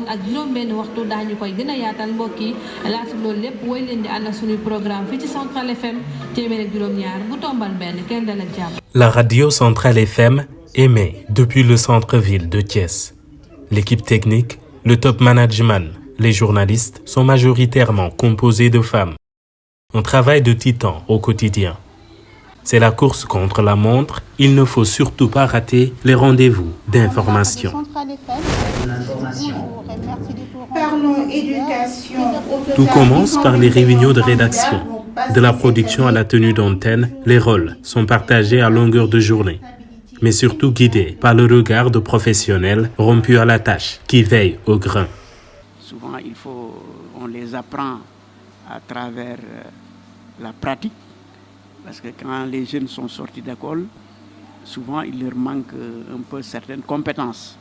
ak juróom-benn waxtu daañu koy gën a yaatal mbokk yi laata loolu lépp woy leen di ànd ak suñuy programme fii ci Central FM téeméer ak juróom-ñaar bu tombal benn kenn dal ak jàmm. La radio Central FM émet depuis le centre-ville de Thiès. L'équipe technique, le top management, les journalistes sont majoritairement composés de femmes. On travaille de titan au quotidien. C'est la course contre la montre. Il ne faut surtout pas rater les rendez-vous d'information. Parlons éducation. Tout commence par les réunions de rédaction. De la production à la tenue d'antenne, les rôles sont partagés à longueur de journée, mais surtout guidés par le regard de professionnels rompus à la tâche qui veillent au grain. Souvent, on les apprend à travers la pratique. Parce que quand les jeunes sont sortis d'école, souvent il leur manque un peu certaines compétences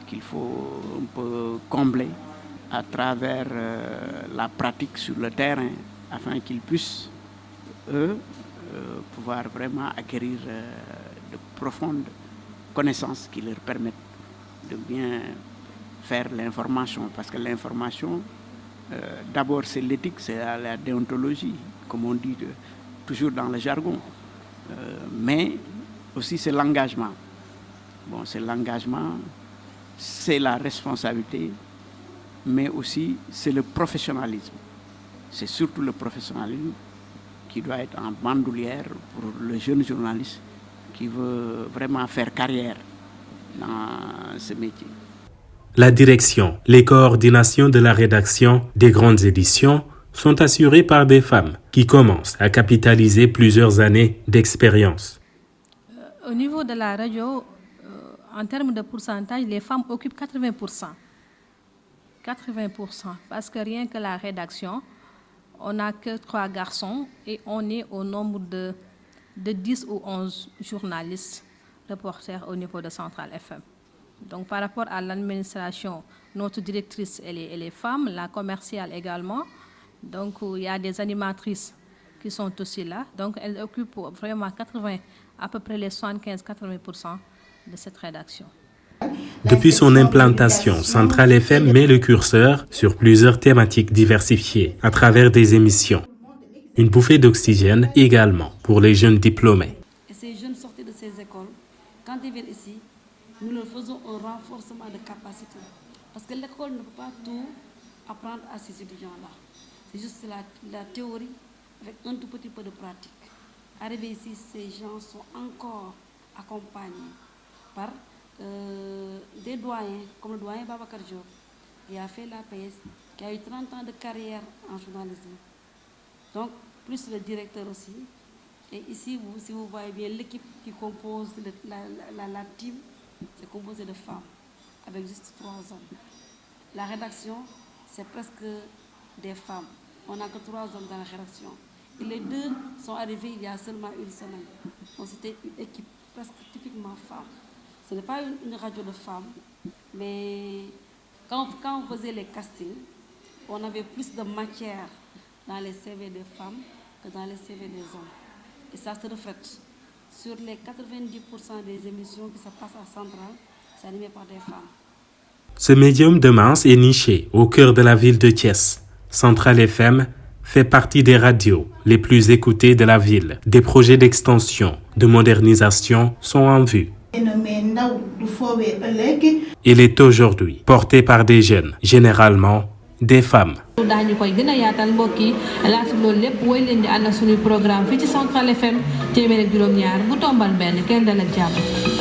qu'il faut un peu combler à travers la pratique sur le terrain afin qu'ils puissent, eux, pouvoir vraiment acquérir de profondes connaissances qui leur permettent de bien faire l'information. Parce que l'information, d'abord c'est l'éthique, c'est la déontologie, comme on dit toujours dans le jargon, mais aussi c'est l'engagement. Bon, c'est l'engagement, c'est la responsabilité, mais aussi c'est le professionnalisme. C'est surtout le professionnalisme qui doit être en bandoulière pour le jeune journaliste qui veut vraiment faire carrière dans ce métier. La direction, les coordinations de la rédaction des grandes éditions sont assurées par des femmes qui commencent à capitaliser plusieurs années d'expérience. Au niveau de la radio, en termes de pourcentage, les femmes occupent 80%. 80%, parce que rien que la rédaction, on n'a que 3 garçons et on est au nombre de 10 ou 11 journalistes, reporters au niveau de Central FM. Donc par rapport à l'administration, notre directrice, elle est femme, la commerciale également. Donc, il y a des animatrices qui sont aussi là. Donc, elles occupent vraiment à peu près les 75-80% de cette rédaction. Depuis son implantation, Central FM met le curseur sur plusieurs thématiques diversifiées à travers des émissions. Une bouffée d'oxygène également pour les jeunes diplômés. Et ces jeunes sortis de ces écoles, quand ils viennent ici, nous leur faisons un renforcement de capacité. Parce que l'école ne peut pas tout apprendre à ces étudiants-là. C'est juste la théorie avec un tout petit peu de pratique. Arrivés ici, ces gens sont encore accompagnés par des doyens, comme le doyen Babacar Diop, qui a fait l'APS, qui a eu 30 ans de carrière en journalisme. Donc, plus le directeur aussi. Et ici, si vous voyez bien, l'équipe qui compose la team, c'est composé de femmes, avec juste 3 hommes. La rédaction, c'est presque des femmes. On n'a que 3 hommes dans la rédaction. Et les 2 sont arrivés il y a seulement une semaine. Donc c'était une équipe presque typiquement femme. Ce n'est pas une radio de femmes, mais quand on faisait les castings, on avait plus de matière dans les CV des femmes que dans les CV des hommes. Et ça se reflète sur les 90% des émissions qui se passent à Central, c'est animé par des femmes. Ce médium de masse est niché au cœur de la ville de Thiès. Central FM fait partie des radios les plus écoutées de la ville. Des projets d'extension, de modernisation sont en vue. Il est aujourd'hui porté par des jeunes, généralement des femmes. daañu koy gën a yaatal mbokk yi laata loolu lépp woy leen di ànd ak suñuy programme fii ci Central FM téeméer ak juróom-ñaar bu tombal benn kenn dal ak jàmm.